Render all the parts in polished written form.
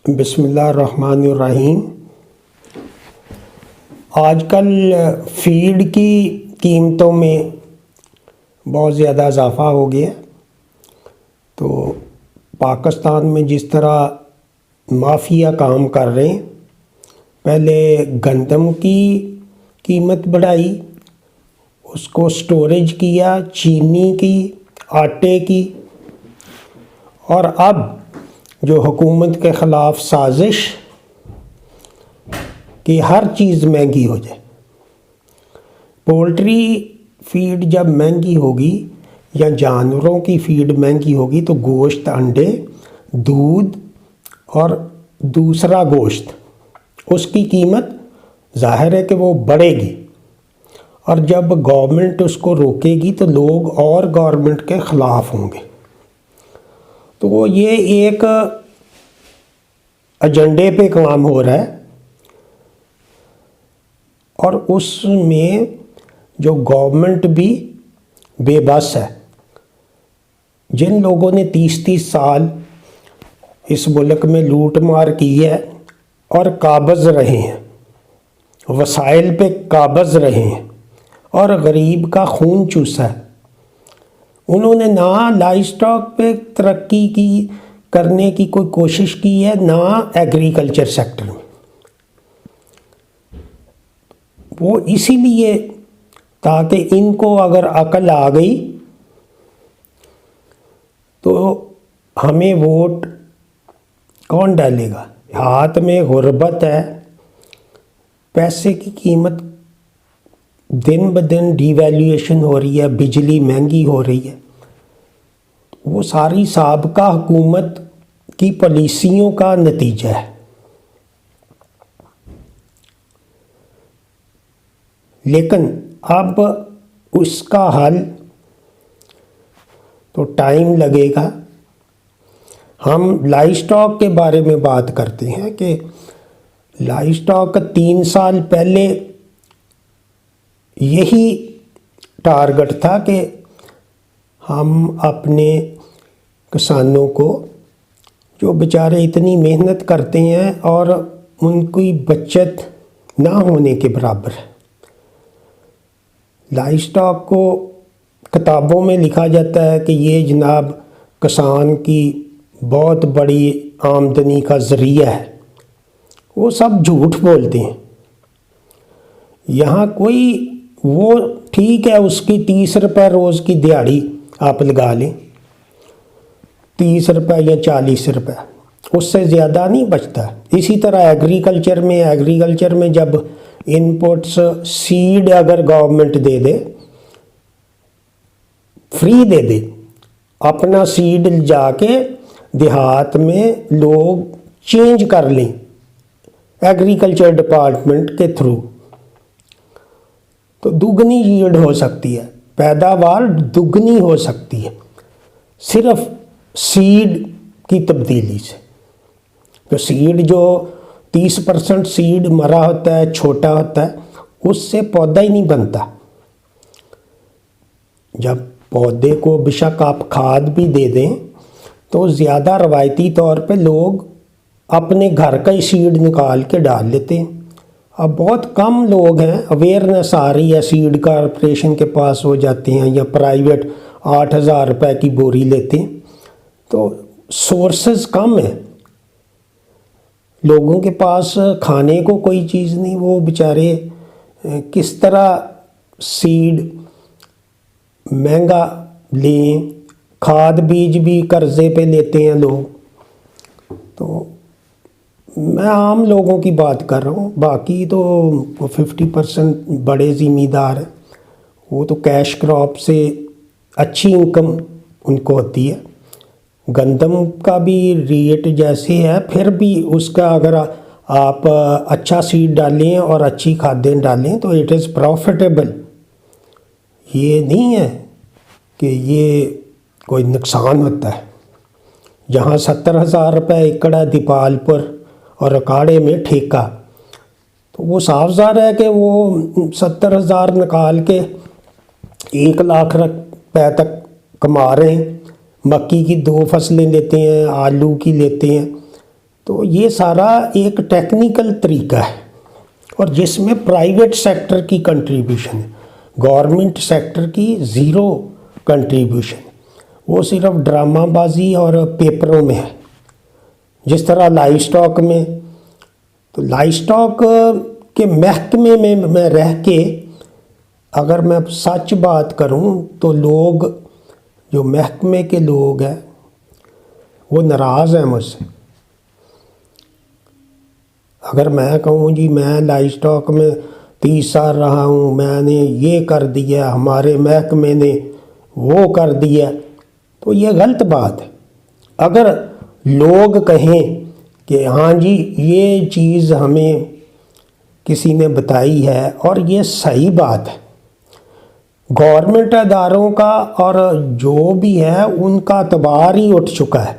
बिस्मिल्लाहिर्रहमानिर्रहीम। आजकल फ़ीड की कीमतों में बहुत ज़्यादा इजाफ़ा हो गया। तो पाकिस्तान में जिस तरह माफिया काम कर रहे हैं, पहले गंदम की कीमत बढ़ाई, उसको स्टोरेज किया, चीनी की, आटे की, और अब जो हुकूमत के ख़िलाफ़ साजिश कि हर चीज़ महंगी हो जाए। पोल्ट्री फ़ीड जब महंगी होगी या जानवरों की फ़ीड महंगी होगी तो गोश्त, अंडे, दूध और दूसरा गोश्त, उसकी कीमत ज़ाहिर है कि वो बढ़ेगी। और जब गवर्नमेंट उसको रोकेगी तो लोग और गवर्नमेंट के ख़िलाफ़ होंगे। तो ये एक एजेंडे पे काम हो रहा है, और उसमें जो गवर्नमेंट भी बेबस है। जिन लोगों ने 30-30 साल इस मुल्क में लूट मार की है और काबज़ रहे हैं, वसाइल पे काबज़ रहे हैं और गरीब का खून चूसा है, उन्होंने ना लाइव स्टॉक पे तरक्की की करने की कोई कोशिश की है, ना एग्रीकल्चर सेक्टर में। वो इसीलिए ताकि इनको अगर अकल आ गई तो हमें वोट कौन डालेगा। हाथ में गुर्बत है, पैसे की कीमत दिन ब दिन डिवैल्यूएशन हो रही है, बिजली महंगी हो रही है। वो सारी साबका हुकूमत की पॉलिसियों का नतीजा है। लेकिन अब उसका हल तो टाइम लगेगा। हम लाइव स्टॉक के बारे में बात करते हैं कि लाइव स्टॉक का 3 साल पहले यही टारगेट था कि हम अपने किसानों को, जो बेचारे इतनी मेहनत करते हैं और उनकी बचत ना होने के बराबर है। लाइव स्टॉक को किताबों में लिखा जाता है कि ये जनाब किसान की बहुत बड़ी आमदनी का ज़रिया है। वो सब झूठ बोलते हैं। यहाँ कोई, वो ठीक है, उसकी 30 रुपये रोज़ की दिहाड़ी आप लगा लें, 30 रुपये या 40 रुपये, उससे ज़्यादा नहीं बचता। इसी तरह एग्रीकल्चर में जब इनपुट्स, सीड अगर गवर्नमेंट दे दे, फ्री दे दे, अपना सीड जाके देहात में लोग चेंज कर लें एग्रीकल्चर डिपार्टमेंट के थ्रू, तो दुगनी यील्ड हो सकती है, पैदावार दुगनी हो सकती है सिर्फ सीड की तब्दीली से। तो सीड जो 30% सीड मरा होता है, छोटा होता है, उससे पौधा ही नहीं बनता। जब पौधे को बेशक आप खाद भी दे दें तो ज़्यादा रवायती तौर पे लोग अपने घर का ही सीड निकाल के डाल लेते हैं। अब बहुत कम लोग हैं, अवेयरनेस आ रही है, सीड कॉरपोरेशन के पास हो जाते हैं या प्राइवेट 8,000 रुपये की बोरी लेते हैं। तो सोर्सेस कम है, लोगों के पास खाने को कोई चीज़ नहीं, वो बेचारे किस तरह सीड महंगा लें, खाद बीज भी कर्ज़े पे लेते हैं लोग। तो मैं आम लोगों की बात कर रहा हूँ, बाकी तो 50% बड़े ज़मींदार हैं, वो तो कैश क्रॉप से अच्छी इनकम उनको होती है। गंदम का भी रेट जैसे है, फिर भी उसका अगर आप अच्छा सीड डालें और अच्छी खादें डालें तो इट इज़ प्रॉफिटेबल। ये नहीं है कि ये कोई नुकसान होता है। जहाँ 70,000 रुपये एकड़ है दीपालपुर और अकाड़े में ठेका, तो वो साफ ज़ाहिर है कि वो 70,000 निकाल के 1 लाख रुपये तक कमा रहे हैं। मक्की की 2 फसलें लेते हैं, आलू की लेते हैं, तो ये सारा एक टेक्निकल तरीका है और जिसमें प्राइवेट सेक्टर की कंट्रीब्यूशन है, गवर्नमेंट सेक्टर की ज़ीरो कंट्रीब्यूशन। वो सिर्फ ड्रामाबाजी और पेपरों में है। जिस तरह लाइव स्टॉक में, तो लाइव स्टॉक के महकमे में मैं रह के अगर मैं सच बात करूं तो लोग, जो महकमे के लोग हैं, वो नाराज़ हैं मुझसे। अगर मैं कहूँ जी मैं लाइव स्टॉक में 30 साल रहा हूँ, मैंने ये कर दिया, हमारे महकमे ने वो कर दिया, तो ये गलत बात है। अगर लोग कहें कि हाँ जी ये चीज़ हमें किसी ने बताई है और ये सही बात है, गवर्नमेंट अदारों का और जो भी है उनका तबार ही उठ चुका है।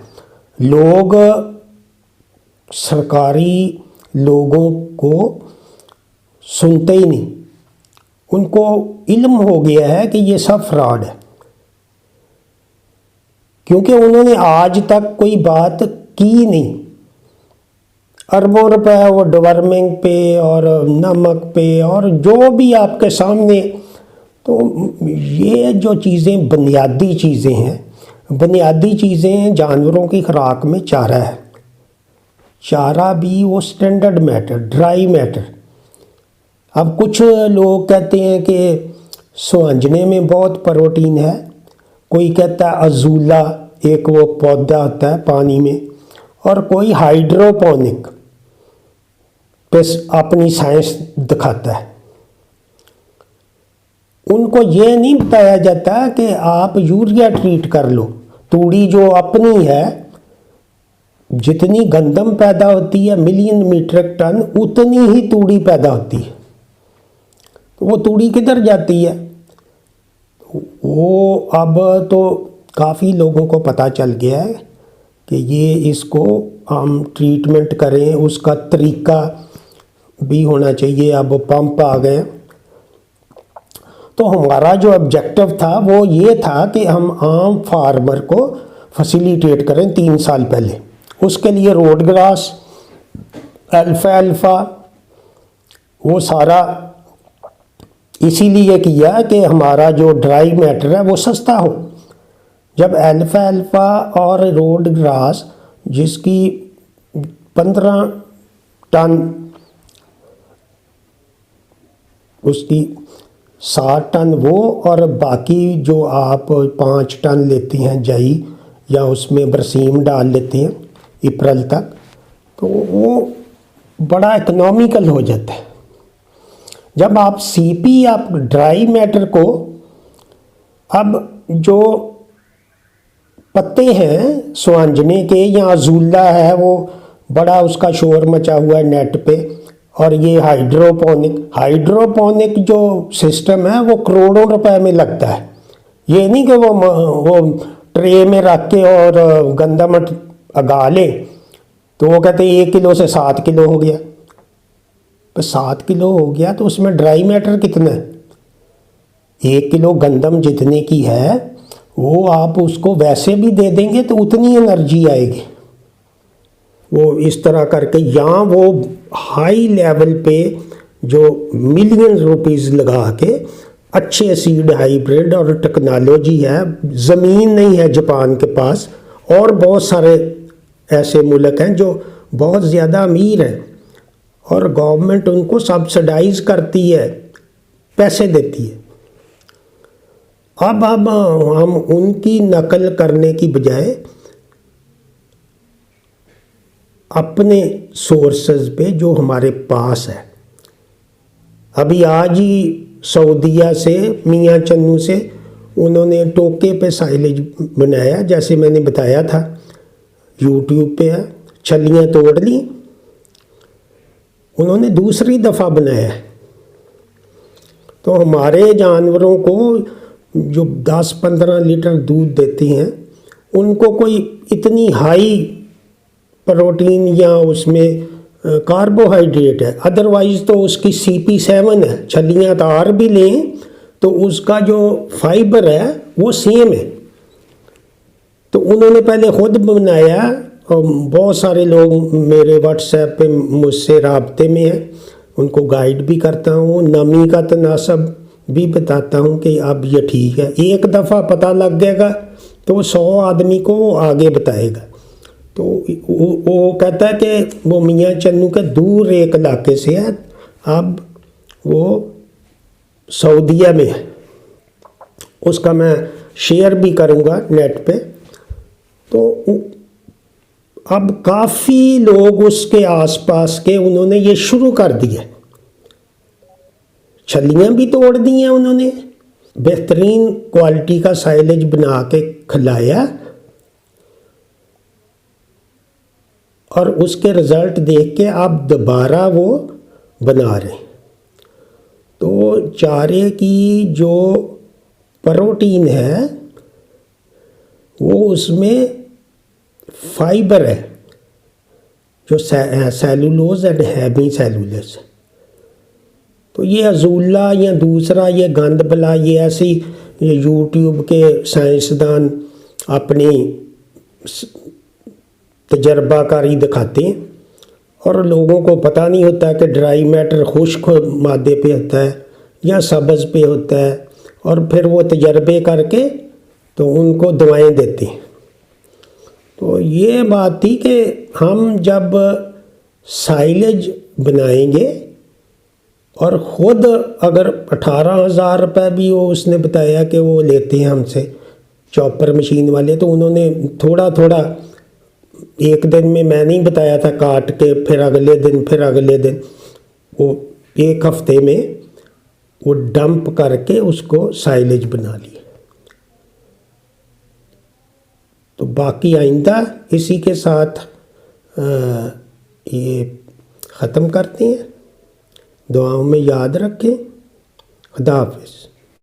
लोग सरकारी लोगों को सुनते ही नहीं, उनको इल्म हो गया है कि ये सब फ्रॉड है, क्योंकि उन्होंने आज तक कोई बात की नहीं। अरबों रुपए वो डिवर्मिंग पे और नमक पे और जो भी आपके सामने, तो ये जो चीज़ें बुनियादी चीज़ें हैं, बुनियादी चीज़ें जानवरों की खुराक में चारा है, चारा भी वो स्टैंडर्ड मैटर, ड्राई मैटर। अब कुछ लोग कहते हैं कि सुहांजने में बहुत प्रोटीन है, कोई कहता है अजूला एक वो पौधा होता है पानी में, और कोई हाइड्रोपोनिक पे अपनी साइंस दिखाता है। उनको ये नहीं बताया जाता कि आप यूरिया ट्रीट कर लो, तूड़ी जो अपनी है, जितनी गंदम पैदा होती है मिलियन मीट्रिक टन, उतनी ही तूड़ी पैदा होती है। तो वो तूड़ी किधर जाती है? वो अब तो काफ़ी लोगों को पता चल गया है कि ये इसको हम ट्रीटमेंट करें, उसका तरीका भी होना चाहिए। अब पंप आ गए। तो हमारा जो ऑब्जेक्टिव था वो ये था कि हम आम फार्मर को फैसिलिटेट करें 3 साल पहले। उसके लिए रोड ग्रास, अल्फा वो सारा इसीलिए किया कि हमारा जो ड्राई मैटर है वो सस्ता हो। जब अल्फा और रोड ग्रास जिसकी 15 टन, उसकी 60 टन वो, और बाकी जो आप 5 टन लेती हैं जई या उसमें बरसीम डाल लेते हैं अप्रैल तक, तो वो बड़ा इकोनॉमिकल हो जाता है। जब आप सीपी, आप ड्राई मैटर को, अब जो पत्ते हैं सुहांजने के या अजूला है वो बड़ा उसका शोर मचा हुआ है नेट पे, और ये हाइड्रोपोनिक जो सिस्टम है वो करोड़ों रुपए में लगता है। ये नहीं कि वो ट्रे में रख के और गंदा मट अगा ले, तो वो कहते हैं 1 किलो से 7 किलो हो गया। तो 7 किलो हो गया तो उसमें ड्राई मैटर कितना है? 1 किलो गंदम जितने की है वो आप उसको वैसे भी दे देंगे तो उतनी एनर्जी आएगी। वो इस तरह करके, यहाँ वो हाई लेवल पे जो मिलियन रुपीस लगा के अच्छे सीड हाइब्रिड और टेक्नोलॉजी है, ज़मीन नहीं है जापान के पास, और बहुत सारे ऐसे मुल्क हैं जो बहुत ज़्यादा अमीर हैं और गवर्नमेंट उनको सब्सिडाइज करती है, पैसे देती है। अब हम उनकी नकल करने की बजाय अपने सोर्सेज पे जो हमारे पास है, अभी आज ही सऊदीया से मियाँ चन्नू से उन्होंने टोके पे साइलेज बनाया, जैसे मैंने बताया था यूट्यूब पे है, छलियाँ तोड़ ली, उन्होंने दूसरी दफ़ा बनाया है। तो हमारे जानवरों को जो 10-15 लीटर दूध देती हैं उनको कोई इतनी हाई प्रोटीन या उसमें कार्बोहाइड्रेट है, अदरवाइज़ तो उसकी CP7 है। छलियाँ तार भी लें तो उसका जो फाइबर है वो सेम है। तो उन्होंने पहले खुद बनाया और बहुत सारे लोग मेरे व्हाट्सएप पे मुझसे राब्ते में हैं, उनको गाइड भी करता हूँ, नमी का तनासब भी बताता हूँ कि अब ये ठीक है। एक दफ़ा पता लग गएगा तो 100 आदमी को वो आगे बताएगा। तो वो कहता है कि वो मियाँ चन्नू के दूर एक इलाके से है, अब वो सऊदीया में है, उसका मैं शेयर भी करूँगा नेट पे। तो अब काफ़ी लोग उसके आसपास के उन्होंने ये शुरू कर दिया, छलियाँ भी तोड़ दी हैं उन्होंने, बेहतरीन क्वालिटी का साइलेज बना के खिलाया और उसके रिज़ल्ट देख के अब दोबारा वो बना रहे हैं। तो चारे की जो प्रोटीन है वो उसमें फाइबर है, जो सेलुलोज एंड हेमी सेलुलोज। तो ये अजूला या दूसरा ये गंद बला, ये ऐसी ये यूट्यूब के साइंसदान अपनी तजर्बाकारी दिखाते हैं और लोगों को पता नहीं होता कि ड्राई मैटर खुश्क मादे पे होता है या सब्ज़ पे होता है, और फिर वो तजर्बे करके तो उनको दवाएं देते हैं। तो ये बात थी कि हम जब साइलेज बनाएंगे और ख़ुद अगर 18,000 रुपये भी वो उसने बताया कि वो लेते हैं हमसे चॉपर मशीन वाले, तो उन्होंने थोड़ा थोड़ा एक दिन में, मैं नहीं बताया था, काट के फिर अगले दिन फिर अगले दिन, वो एक हफ्ते में वो डंप करके उसको साइलेज बना लिया। तो बाकी आइंदा इसी के साथ ये ख़त्म करते हैं। दुआओं में याद रखें। खुदा हाफिज़।